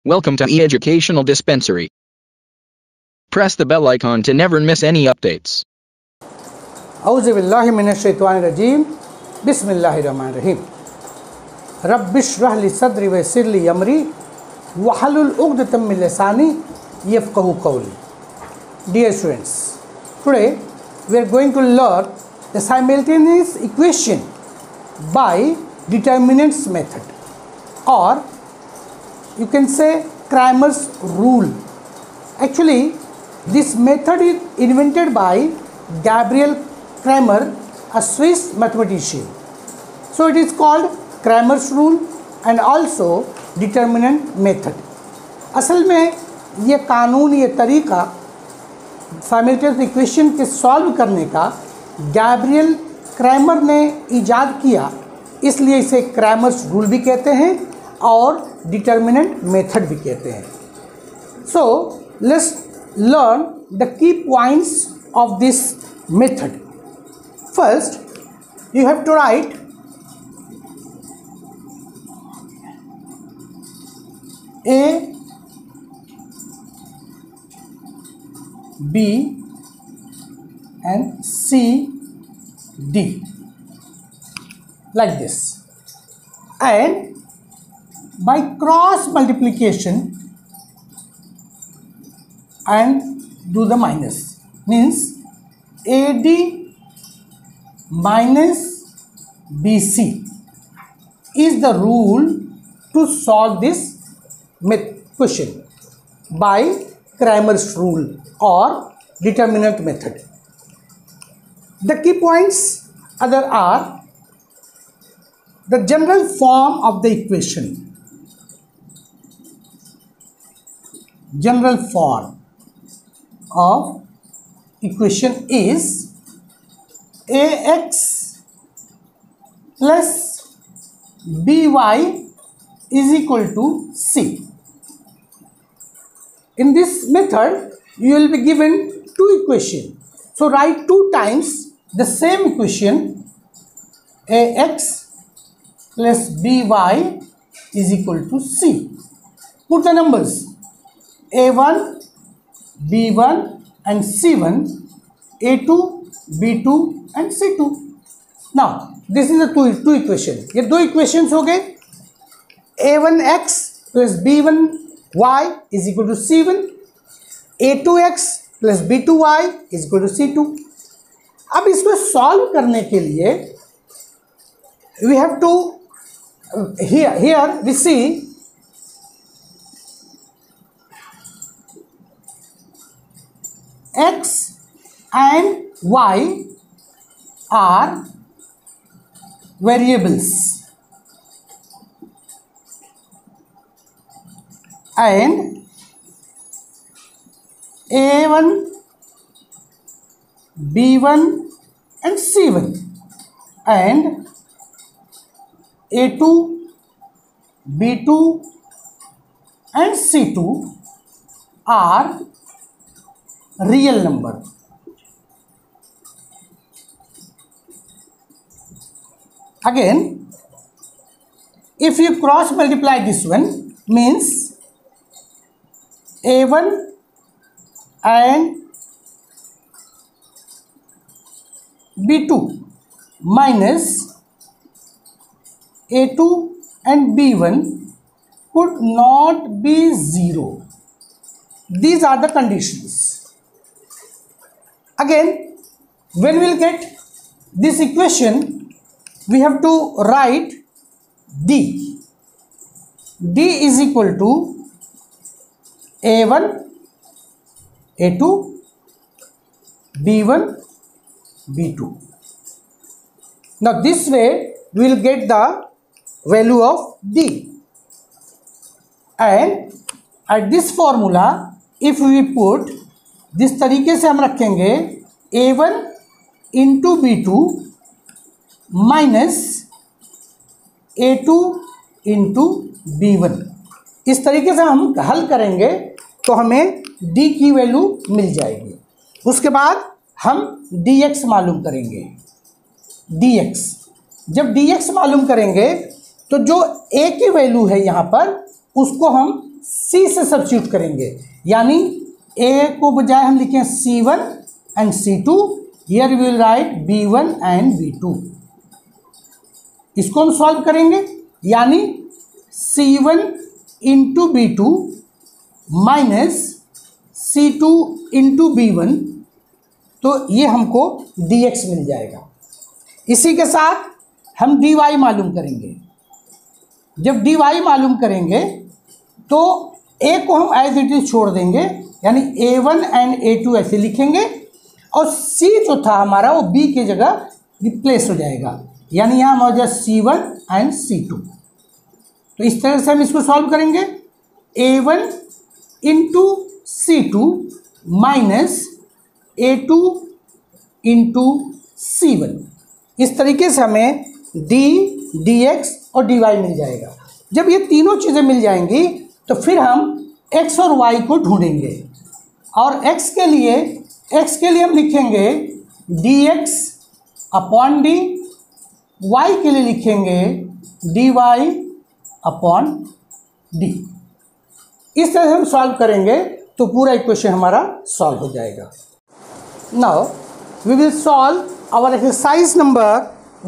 Welcome to e-Educational Dispensary. Press the bell icon to never miss any updates. औज़ु बिल्लाहि मिनश्शैतानिर रजीम बिस्मिल्लाहिर रहमानिर रहीम रब्बिश्रह ली सदरी वयस्सिर ली अमरी वहलुल उक़दतम मिन लिसानी यफ़क़हू क़ौली. Dear students, today we are going to learn the simultaneous equation by determinants method, or you can say Cramer's rule. Actually, this method is invented by Gabriel Cramer, a Swiss mathematician. So it is called Cramer's rule and also determinant method. असल में ये कानून, ये तरीका simultaneous equation के solve करने का Gabriel Cramer ने इजाद किया, इसलिए इसे क्रैमर्स रूल भी कहते हैं और डिटर्मिनेंट मेथड भी कहते हैं. So let's learn the key points of this method. First you have to write A, B and C, D like this, and by cross multiplication and do the minus, means AD minus BC is the rule to solve this question by Cramer's rule or determinant method. The key points other are the general form of the equation. General form of equation is AX plus BY is equal to C. In this method, you will be given two equations. So write two times the same equation, AX plus BY is equal to C. Put the numbers A1, B1 and C1, A2, B2 and C2. Now, this is the two equations. ये दो equations हो गए. A1x plus B1y is equal to C1. A2x plus B2y is equal to C2. अब इसको solve करने के लिए we have to here we see x and y are variables and A1, B1 and C1 and A2, B2 and C2 are real number. Again, if you cross multiply this one, means A1 and B2 minus A2 and B1 could not be 0. These are the conditions. Again, when we will get this equation, we have to write D. D is equal to A1, A2, B1, B2. Now this way we will get the value of D, and at this formula if we put this तरीके से हम रखेंगे A1 into B2 minus A2 into B1. इस तरीके से हम हल करेंगे तो हमें D की वैल्यू मिल जाएगी. उसके बाद हम dx मालूम करेंगे. dx जब dx मालूम करेंगे तो जो a की वैल्यू है यहाँ पर उसको हम C से सब्स्टिट्यूट करेंगे, यानी A को बजाय हम लिखें C1 and C2, here we will write B1 and B2। इसको हम सॉल्व करेंगे, यानी C1 into B2 minus C2 into B1, तो ये हमको dx मिल जाएगा। इसी के साथ हम dy मालूम करेंगे। जब dy मालूम करेंगे तो a को हम एज इट इज छोड़ देंगे, यानी a1 एंड a2 ऐसे लिखेंगे, और c जो था हमारा वो b की जगह रिप्लेस हो जाएगा, यानी यहाँ मौजूद c1 एंड c2। तो इस तरह से हम इसको सॉल्व करेंगे, a1 into c2 minus a2 into c1। इस तरीके से हमें d, dx और dy मिल जाएगा। जब ये तीनों चीज़ें मिल जाएंगी तो फिर हम x और y को ढूंढेंगे, और x के लिए हम लिखेंगे dx अपॉन d, y के लिए लिखेंगे dy अपॉन d। इस तरह से हम सॉल्व करेंगे तो पूरा इक्वेशन हमारा सॉल्व हो जाएगा। Now we will solve our exercise number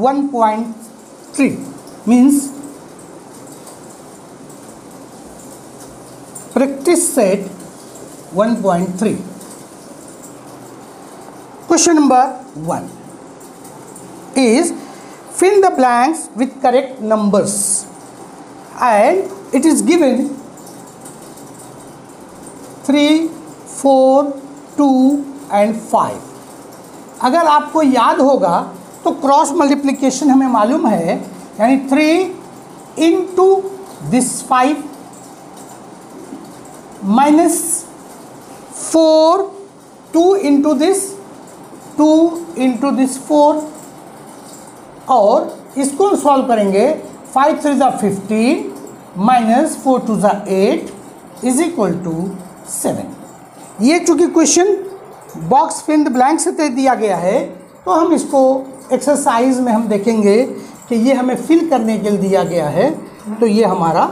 1.3, means practice set 1.3. Question number 1 is fill the blanks with correct numbers, and it is given 3, 4, 2 and 5। अगर आपको याद होगा तो क्रॉस मल्टीप्लिकेशन हमें मालूम है, यानी 3 into this 5 minus 4, 2 into this 2 into this 4, और इसको हम सॉल्व करेंगे 5 3 ज़ा 15 माइनस 4 2 ज़ा 8 इज इक्वल टू 7। ये चूँकि question box fill the blank से तय दिया गया है, तो हम इसको एक्सरसाइज में हम देखेंगे कि ये हमें फिल करने के लिए दिया गया है, तो ये हमारा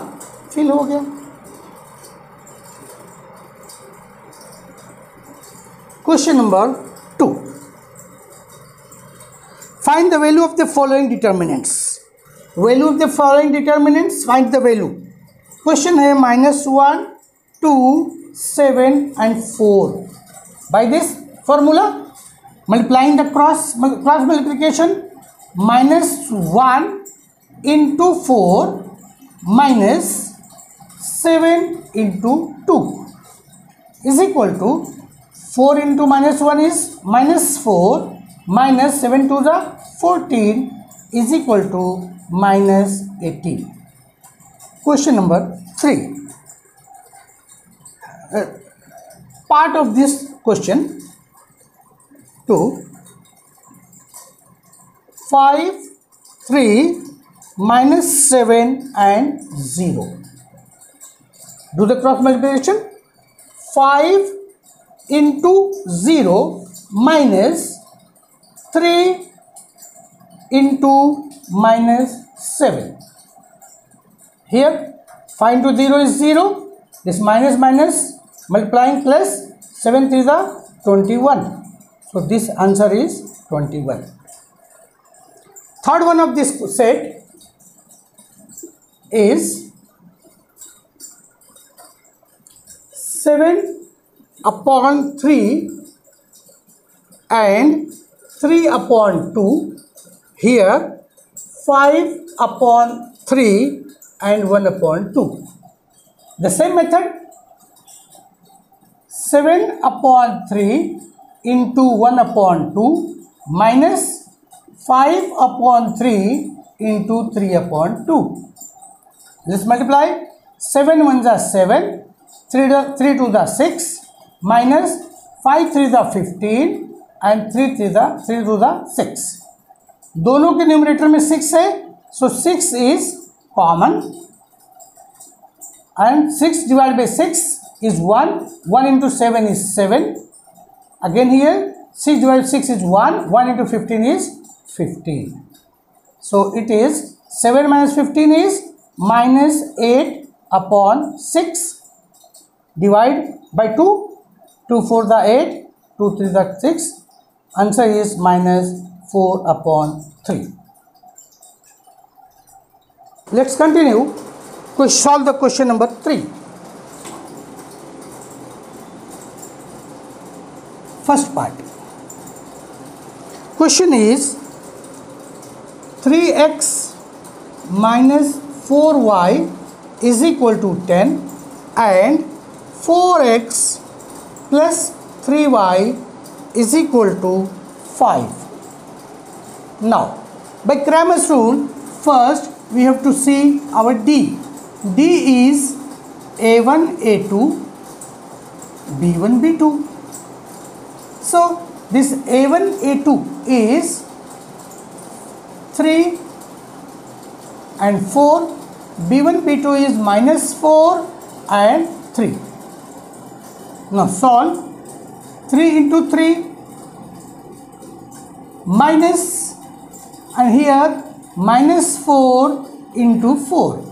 फिल हो गया। Question number 2, find the value of the following determinants. Value of the following determinants, find the value. Question है -1, 2, 7 and 4। By this formula, multiplying the cross multiplication, -1 into 4 minus 7 into 2 is equal to 4 into -1 is -4 minus 7 to the 14 is equal to -18. Question number 3. Part of this question, 2, 5, 3 minus 7 and 0. Do the cross multiplication. 5 into 0 minus 3 into -7. Here 5 into 0 is 0. This minus multiplying plus 7 3 is 21. So this answer is 21. Third one of this set is 7 upon 3 and 3 upon 2. Here 5 upon 3 and 1 upon 2. The same method, 7 upon 3 into 1 upon 2 minus 5 upon 3 into 3 upon 2. Let's multiply. 7 1s are 7, 3 2s are 6, minus 5 3s are 15 and 3 2s are 6. दोनों के numerator में 6 है, so 6 is common, and 6 divided by 6 is 1. 1 into 7 is 7. Again here 6 divided by 6 is 1. 1 into 15 is 15. So it is 7 minus 15 is -8 upon 6 Divide by 2. 2 4 the 8, 2 3 the 6. Answer is minus 4 upon 3. Let's continue. Solve the question number 3. First part. Question is 3x minus 4y is equal to 10 and 4x plus 3y is equal to 5. Now, by Cramer's rule, first we have to see our D. D is A1, A2, B1, B2. So, this A1, A2 is 3 and 4. B1, B2 is minus 4 and 3. Now, solve. 3 into 3 minus, and here minus 4 into 4.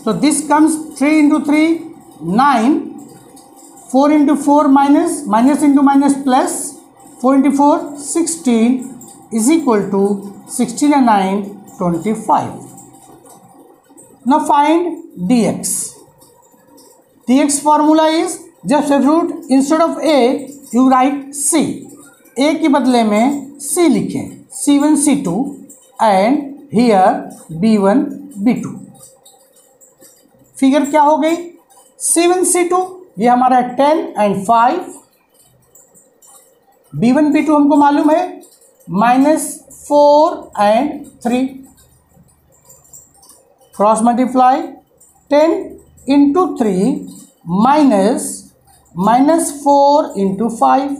So, this comes 3 into 3, 9. 4 into 4 minus, minus into minus plus, 4 into 4, 16 is equal to 16 and 9, 25. Now find dx. Dx formula is, just substitute, instead of a you write c. a के बदले में c लिखें, c1 c2 and here b1 b2. Figure क्या हो गई? c1 c2 ये हमारा 10 and 5. b1 b2 हमको मालूम है minus 4 and 3. Cross multiply 10 into 3 minus 4 into 5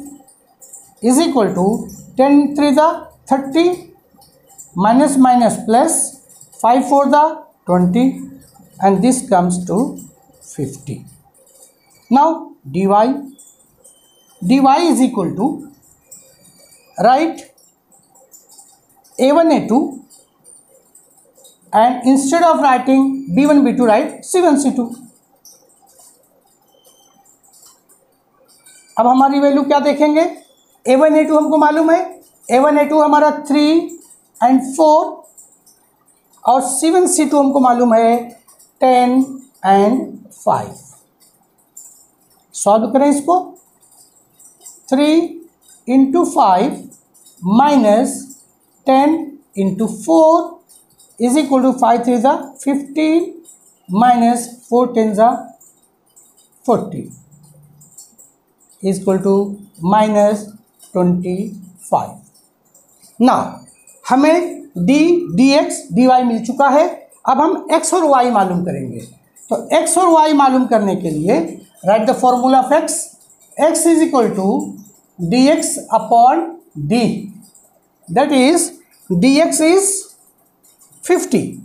is equal to 10 3 the 30 minus minus plus 5 4 the 20 and this comes to 50. Now dy is equal to, write a1 a2 and instead of writing b1 b2 write c1 c2. अब हमारी value क्या देखेंगे? a1 a2 हमको मालूम है, a1 a2 हमारा 3 and 4 और c1 c2 हमको मालूम है 10 and 5. सॉल्व करें इसको. 3 into 5 minus 10 into 4 is equal to 5 3 the 15 minus 4 10 the 40 is equal to minus 25. Now हमें d dx dy मिल चुका है. अब हम x और y मालूम करेंगे. तो x और y मालूम करने के लिए write the formula of x. X is equal to dx upon d. That is dx is 50.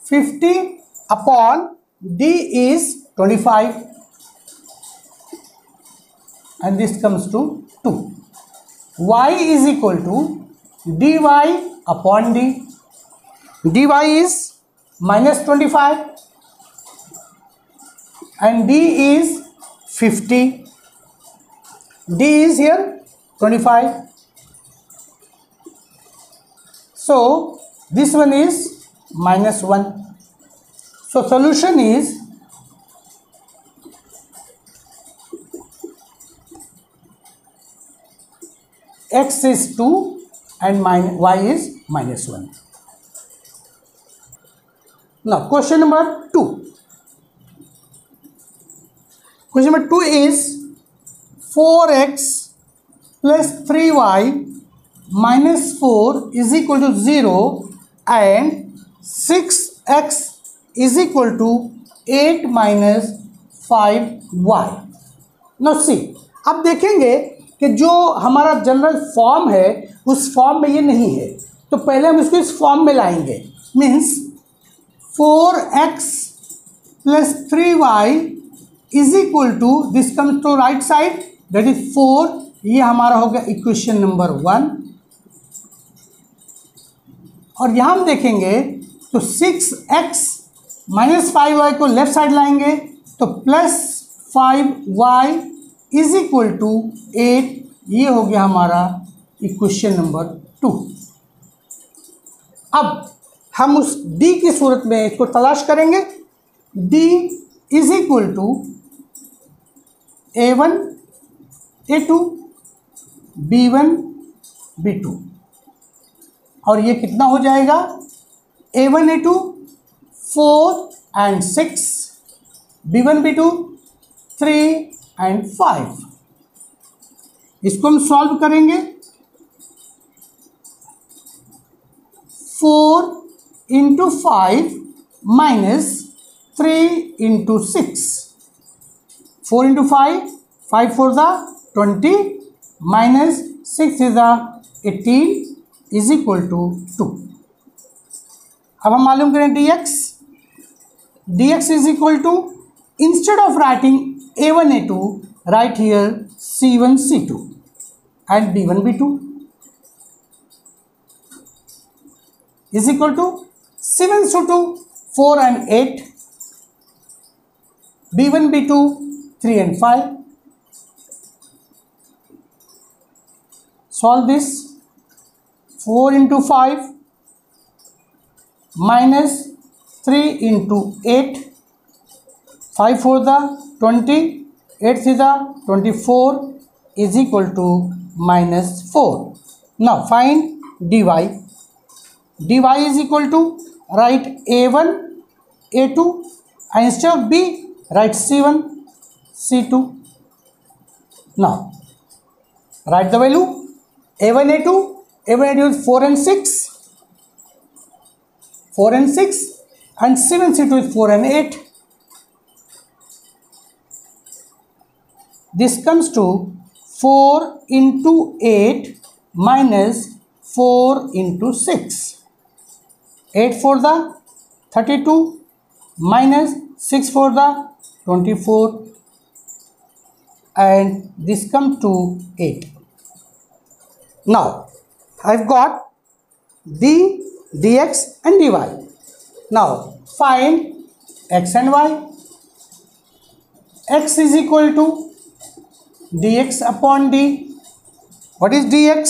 50 upon d is 25 and this comes to 2. Y is equal to dy upon d. dy is minus 25 and d is 50. d is here 25. So this one is minus 1. So solution is x is 2 and y is minus 1. Now question number 2. Question number 2 is 4x plus 3y minus 4 is equal to 0 and 6x is equal to 8 minus 5y. Now see, अब देखेंगे कि जो हमारा general form है उस form में ये नहीं है, तो पहले हम इसको इस फॉर्म में लाएंगे. Means 4x plus 3y is equal to, this comes to right side, that is 4. ये हमारा हो गया इक्वेशन नंबर 1. और यहाँ हम देखेंगे तो 6x -5y को लेफ्ट साइड लाएंगे तो +5y इज इक्वल टू 8। ये हो गया हमारा इक्वेशन नंबर 2। अब हम उस d की सूरत में इसको तलाश करेंगे। d is equal to a1 a2 b1 b2, और ये कितना हो जाएगा? a1 a2 4 and 6, b1 b2 3 and 5। इसको हम सॉल्व करेंगे। 4 into 5 minus 3 into 6, 4 into 5, 5 for the 20 minus 6 is the 18 is equal to 2। अब हम मालूम करें dx। dx is equal to, instead of writing a1 a2, write here c1 c2 and b1 b2 is equal to 7 to 4 and 8, b1 b2 3 and 5। solve this। 4 into 5 minus 3 into 8, 5 for the 20, 8 is the 24 is equal to -4। Now find dy। dy is equal to, write a1 a2 and instead of b write c1 c2। now write the value a1 a2 is 4 and 6, 4 and 6, and c1 c2 is 4 and 8। this comes to 4 into 8 minus 4 into 6, 8 for the 32 minus 6 for the 24, and this comes to 8। now I've got d, dx and dy। now find x and y। x is equal to dx upon d। what is dx?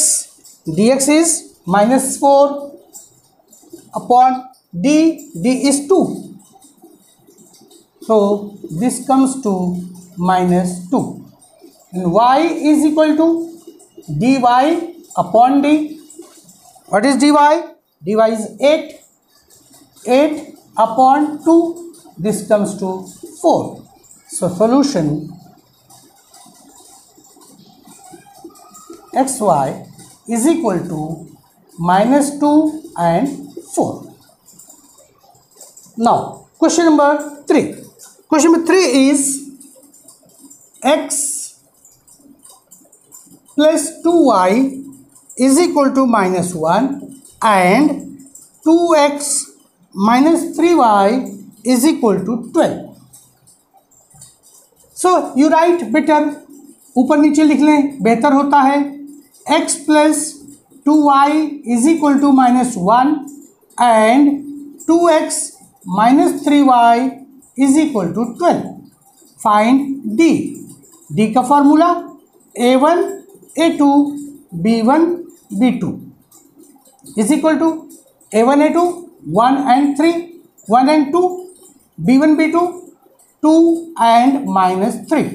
dx is -4 upon d, d is 2, so this comes to -2, and y is equal to dy upon d। what is dy? dy is 8 upon 2, this comes to 4। so solution xy is equal to -2 and 4। now question number 3। question number 3 is x plus 2y is equal to -1 and 2x minus 3y is equal to 12। so you write better, ऊपर नीचे लिख लें बेहतर होता है। x plus 2y is equal to -1 and 2x minus 3y is equal to 12। find d। d का formula a1 a2 b1 b2 is equal to a1 a2 1 and 3, 1 and 2, b1 b2 2 and -3।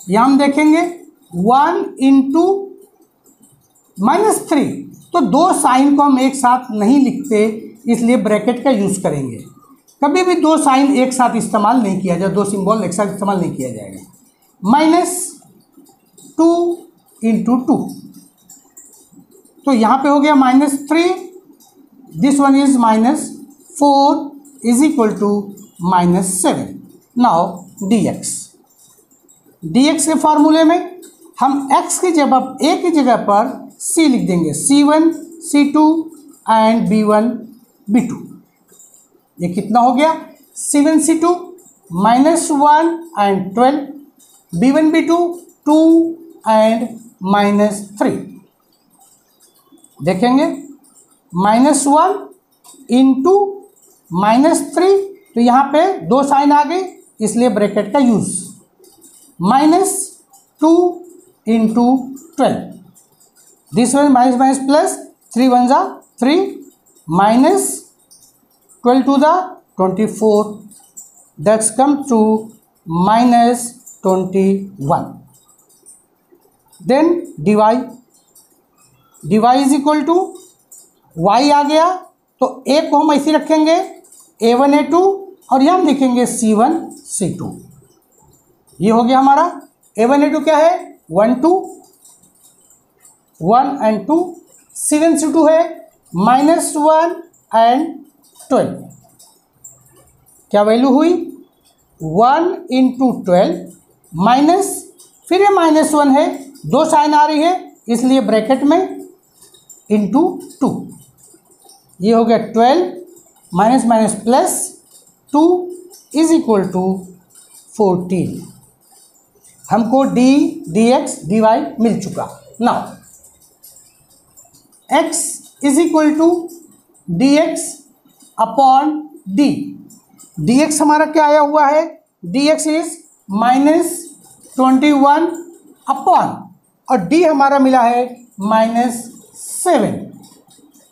यहां हम देखेंगे 1 into -3, तो दो sign को हम एक साथ नहीं लिखते, इसलिए ब्रैकेट का यूज करेंगे। कभी भी दो साइन एक साथ इस्तेमाल नहीं किया जाए, दो सिंबल एक साथ इस्तेमाल नहीं किया जाएगा। -2 into 2, तो यहाँ पे हो गया -3, this one is -4 is equal to -7। Now dx। dx के फॉर्मूले में हम x की जगह a की जगह पर c लिख देंगे, c1 c2 and b1 b2। ये कितना हो गया? c1 c2 -1 and 12, b1 b2 2 and -3। देखेंगे -1 इंटू -3, तो यहाँ पे 2 साइन आ गए, इसलिए ब्रैकेट का use. -2 into 12, this one minus minus plus, 3 1 जा 3, -12 to the 24, that's come to -21. Then dy is equal to y आ गया, तो a को हम ऐसे रखेंगे a1 a2 और यहाँ हम लिखेंगे c1 c2। ये हो गया हमारा a1 a2 क्या है 1 2 1 and 2, c1 c2 है -1 and 12। क्या वैल्यू हुई 1 इंटू 12 माइनस, फिर ये -1 है, 2 साइन आ रही है इसलिए ब्रैकेट में इंटू 2, ये हो गया 12 minus minus plus 2 is equal to 14। हमको dx dy मिल चुका। Now x is equal to dx upon d, dx हमारा क्या आया हुआ है, dx इज -21 अपॉन, और d हमारा मिला है -7।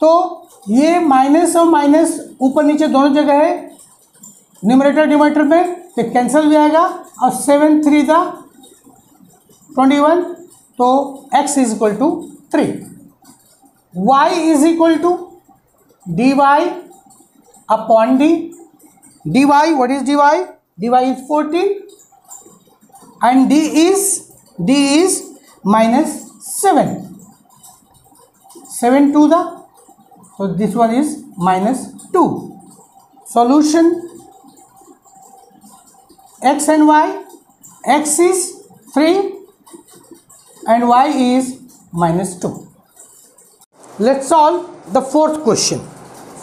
तो ये माइनस और माइनस ऊपर नीचे दोनों जगह है, न्यूमरेटर डिनोमिनेटर में, तो कैंसिल भी आएगा, और 7 3 दा 21, तो x is equal to 3। y is equal to dy upon d, dy what is dy, dy is 14 and d is -7, 7 to the, so this one is -2. Solution x and y, x is 3 and y is -2. Let's solve the fourth question.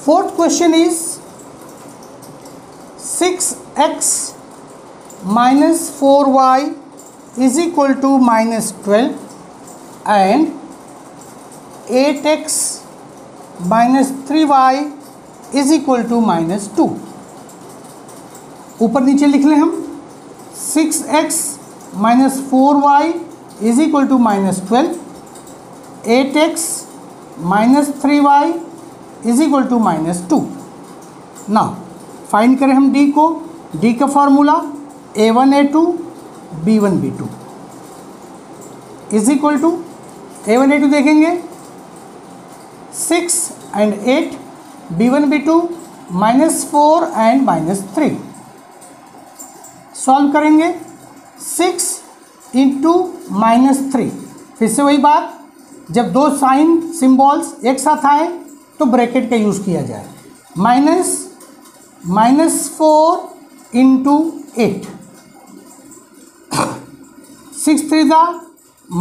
Fourth question is 6x minus 4y is equal to -12 and 8x minus 3y is equal to -2। ऊपर नीचे लिख लें हम, 6x minus 4y is equal to -12, 8x minus 3y is equal to -2। ना find करें हम d को, d का formula a1 a2 b1 b2 is equal to, a1 a2 देखेंगे 6 and 8, b1 b2 -4 and -3। Solve करेंगे 6 इंटू -3, फिर से वही बात, जब दो साइन सिंबल्स एक साथ आए तो ब्रैकेट का यूज़ किया जाए, -4 इंटू 8, 6 3 दा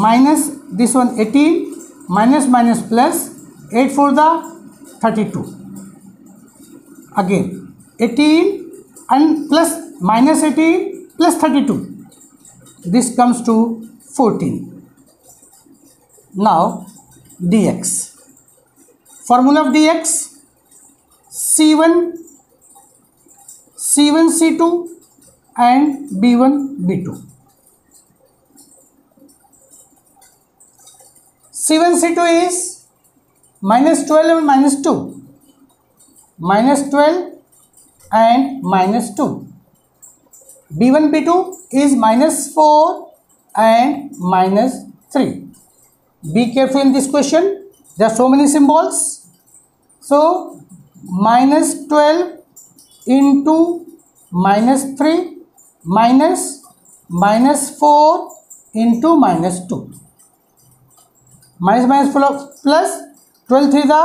minus this one 18, minus minus plus 8 4 the 32, again 18 and plus minus 18 plus 32, this comes to 14. Now dx, formula of dx c1 c2 and b1 b2। c1 c2 is -12 and -2, -12 and -2, b1 b2 is -4 and -3। Be careful in this question, there are so many symbols, so -12 into -3 minus -4 into -2, minus minus plus 12 3 the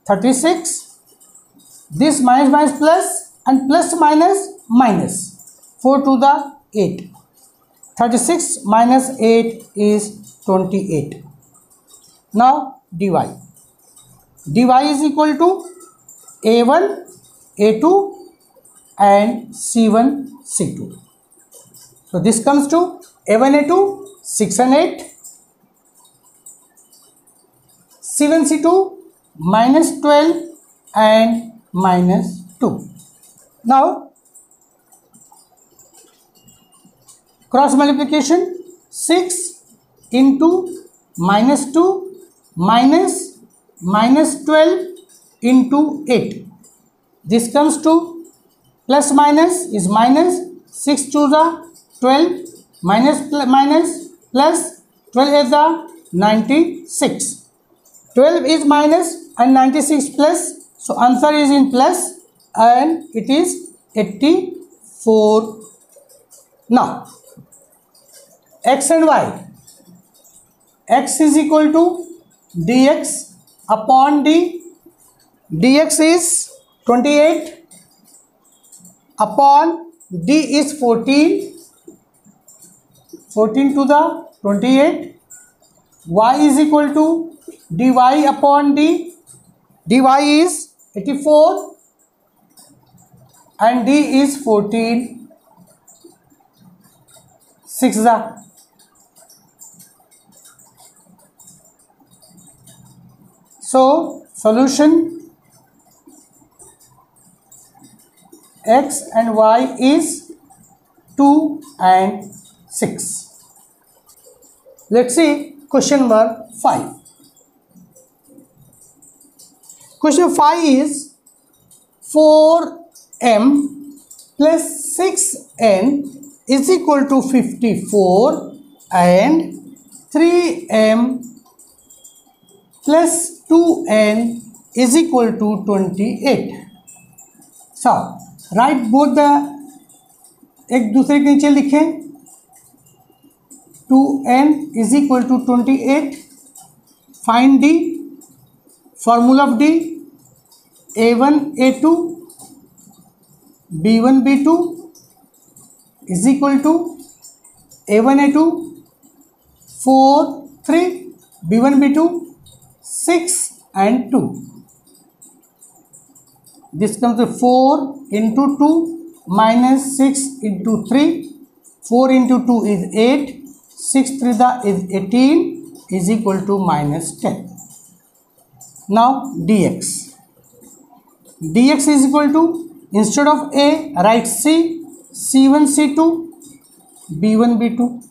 36, this minus minus plus and plus minus minus 4 to the 8, 36 minus 8 is 28. Now dy is equal to a1 a2 and c1 c2, so this comes to a1 a2 6 and 8, c1 c2 -12 and -2, Now cross multiplication, 6 into -2 minus 12 into 8. This comes to plus minus is minus, 6 to the 12 minus plus 12 is the 96. 12 is minus and 96 plus, so answer is in plus and it is 84. Now x and y, x is equal to dx upon d. Dx is 28 upon d is 14 to the 28. Y is equal to dy upon d. Dy is 84 and d is 14. 6 the. So solution x and y is 2 and 6. Let's see question number 5. Question 5 is 4m plus 6n is equal to 54 and 3m plus 2n is equal to 28. So write both the, एक दूसरे के नीचे लिखें. 2n is equal to 28. Find d. Formula of d, a1 a2 b1 b2 is equal to a1 a2 4 3 b1 b2 6 and 2. This comes to 4 into 2 minus 6 into 3. 4 into 2 is 8. 6 3 is 18 is equal to minus 10. Now dx. Dx is equal to, instead of a, write c, c1 c2 b1 b2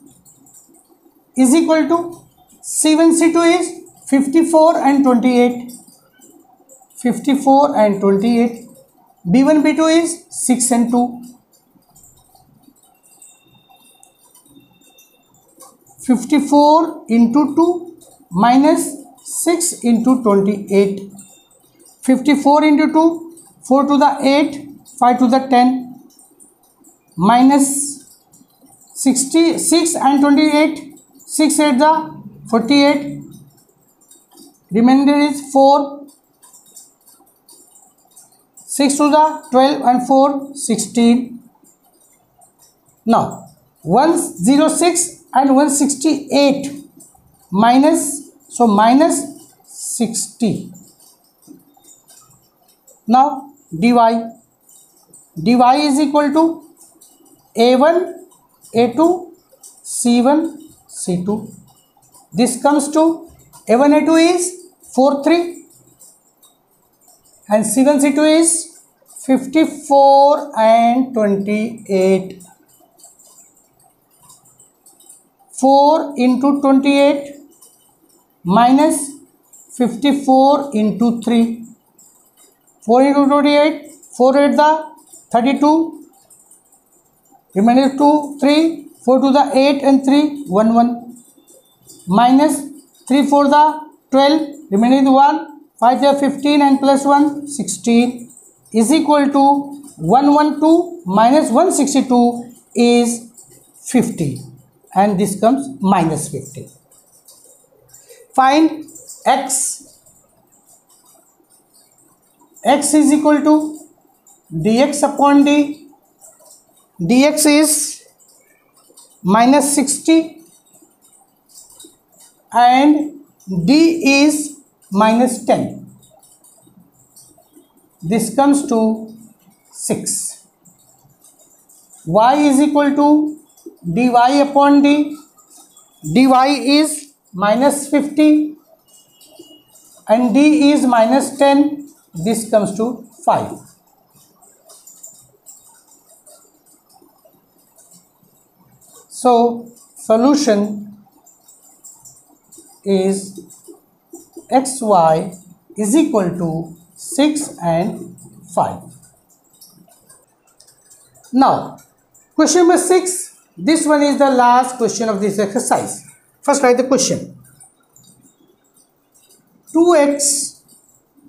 is equal to, c1 c2 is 54 and 28. 54 and 28. b1 b2 is 6 and 2. 54 into 2 minus 6 into 28. 54 into 2, 4 to the 8, 5 to the 10, minus 66 and 28, 6 at the 48, remainder is 4, 6 to the 12 and 4, 16. Now 106 and 168 minus, so minus 60. Now dy. dy is equal to a1 a2 c1 c2. This comes to a1 a2 is 4 3 and c1 c2 is 54 and 28. 4 into 28 minus 54 into 3. 4 into 28, 4 8 the 32, remainder 2, 3, 4 to the 8 and 3, 1 1, minus 3 4 the 12, remainder 1, 5 the 15 and plus 1, 16 is equal to 112 minus 162 is 50 and this comes minus 50. Find x. X is equal to dx upon d. Dx is minus 60 and d is minus 10. This comes to 6. Y is equal to dy upon d. dy is minus 50 and d is minus 10. This comes to 5. So solution is xy is equal to 6 and 5. Now question number 6, this one is the last question of this exercise. First write the question. 2x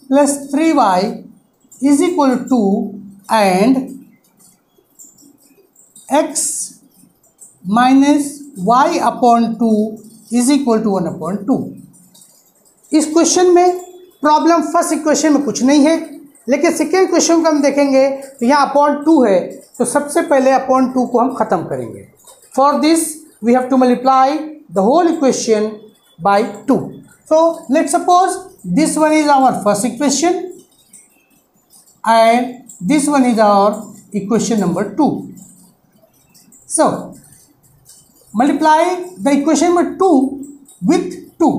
plus 3y is equal to and x minus y upon 2 is equal to 1 upon 2. इस question में problem first equation में कुछ नहीं है, लेकिन second question को हम देखेंगे तो यहाँ अपॉन 2 है, तो सबसे पहले अपॉन 2 को हम खत्म करेंगे. For this we have to multiply the whole equation by 2. So let's suppose this one is our first equation and this one is our equation number 2. So multiply the equation number 2 with 2.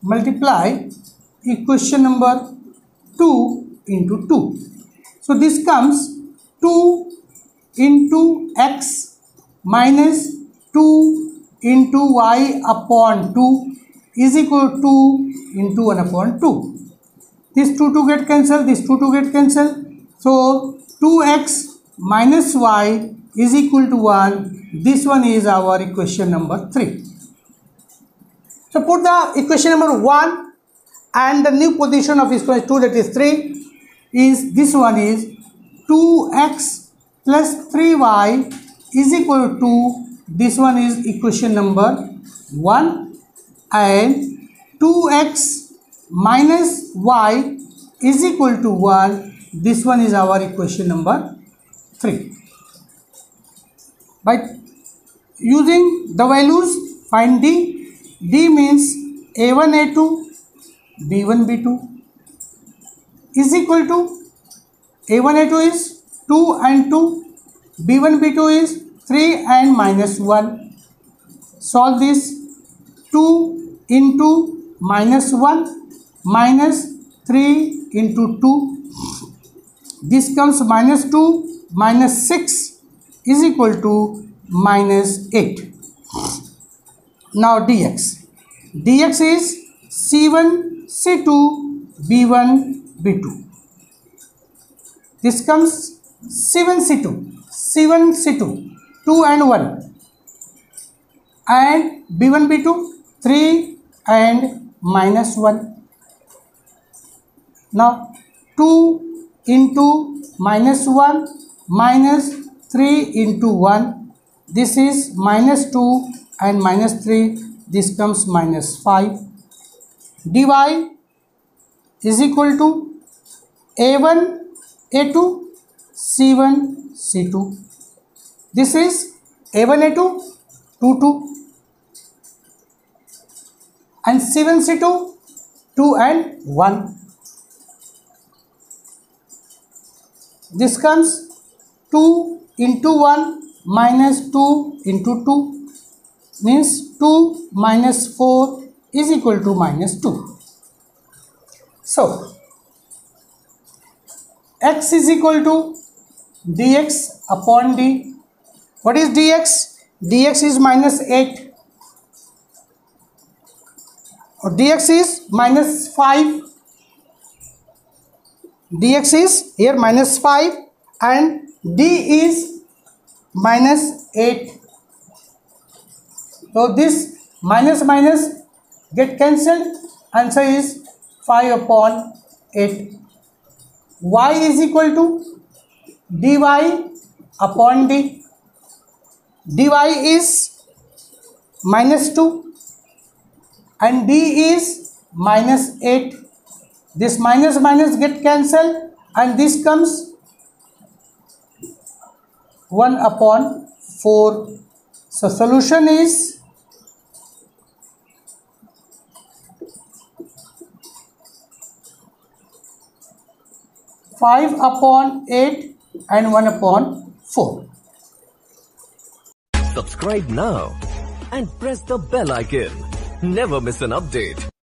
Multiply equation number 2 into 2. So this comes 2 into x minus 2 into y upon 2 is equal to 2 into 1 upon 2. This 2 get cancelled, this 2 get cancelled. So 2x minus y is equal to 1. This one is our equation number 3. So put the equation number 1 and the new position of equation 2, that is 3, is this one is 2x plus 3y is equal to, this one is equation number 1, and 2x minus y is equal to 1. This one is our equation number 3. By using the values, find D. D means A1 A2 B1 B2 is equal to A1 A2 is 2 and 2, B1 B2 is 3 and minus 1. Solve this. 2 into minus 1 minus 3 into 2. This comes minus 2 minus 6 is equal to minus 8. Now dx. Dx is C1 C2 B1 B2. This comes C1 C2 C1 C2 2 and 1 and B1 B2 3 and minus 1. Now 2 into minus 1 minus 3 into 1, this is minus 2 and minus 3, this comes minus 5. dy is equal to A1 A2 C1 C2. This is A1 A2 2 2 and C1 C2 2 and 1. This comes 2 into 1 minus 2 into 2, means 2 minus 4 is equal to minus 2. So x is equal to dx upon d. What is dx? Dx is minus 8 or dx is minus 5. Dx is here minus 5 and d is minus 8. So this minus minus get cancelled. Answer is 5 upon 8. Y is equal to dy upon d. dy is minus 2 and d is minus 8. This minus minus get cancelled and this comes 1 upon 4. So solution is 5 upon 8 and 1 upon 4. Subscribe now and press the bell icon. Never miss an update.